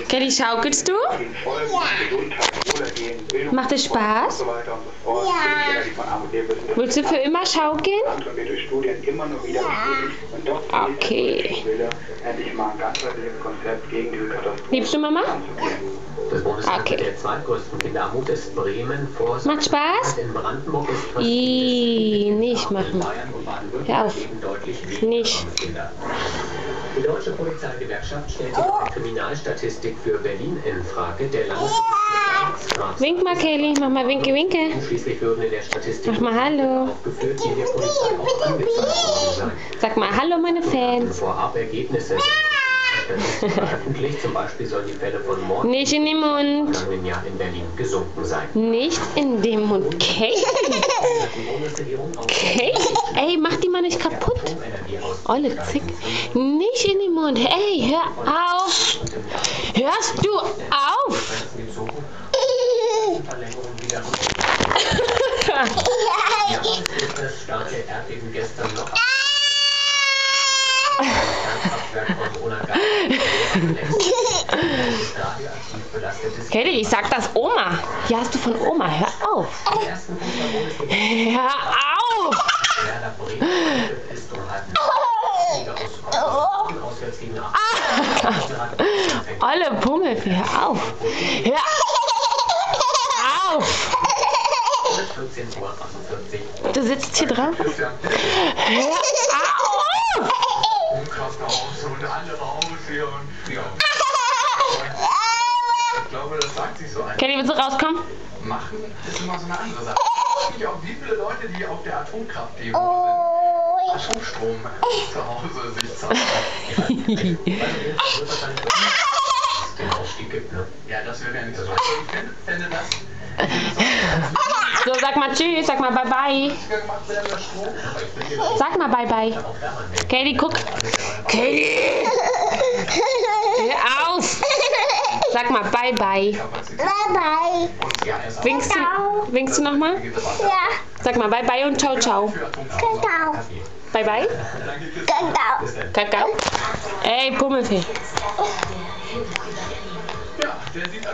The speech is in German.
Kelly, schaukelst du? Macht es Spaß? Willst du für immer schaukeln? Okay. Liebst du Mama? Das Bundesland Okay. mit der zweitgrößten Kinderarmut ist Bremen vor Macht Spaß? in Brandenburg ist fast Nicht machen. in Bayern und Baden-Württemberg Hör auf. leben deutlich weniger Nicht. arme Kinder. Die Deutsche Polizeigewerkschaft stellt die Kriminalstatistik für Berlin in Frage. Der Landesstraße. Wink mal, Kelly. Mach mal Winke, Winke. Schließlich würden in der Statistik Mach mal Hallo. aufgeführt, die der Polizei auch angezeigt worden sein. Sag mal Hallo, meine Fans. Vorab Ergebnisse veröffentlicht, zum Beispiel sollen die Fälle von Mord Nicht in den Mund. im Jahr in Berlin gesunken sein. Nicht in den Mund. Kelly. Kelly. Ey, mach die mal nicht kaputt. Olle Zick. Nicht in den Mund. Ey, hör auf. Hörst du auf? Das starke Erdbeben gestern noch. Kelly, ich sag das Oma. Hier hast du von Oma. Hör auf. Hör auf. Olle Pummelfee, hör auf. Hör auf. Du sitzt hier drauf. Hör auf. Ich glaube, das sagt sich so einfach. Kelly, willst du rauskommen? Machen ist immer so eine andere Sache. Ich weiß nicht, auch wie viele Leute, die auf der Atomkraft-Demo sind, Atomstrom zu Hause sich zeigen. Ja, das wäre ja nicht so schlecht. Ich fände das. So, sag mal Tschüss, sag mal Bye-Bye. Sag mal Bye-Bye. Kelly, guck. Kelly! Hör auf! Sag mal Bye-Bye. Bye Winkst du nochmal? bye. Ja, Sag mal Bye-Bye und Ciao, Ciao. Kakao. Bye-Bye. Kakao. Kakao. Ey, Pummelfee. Ja, der sieht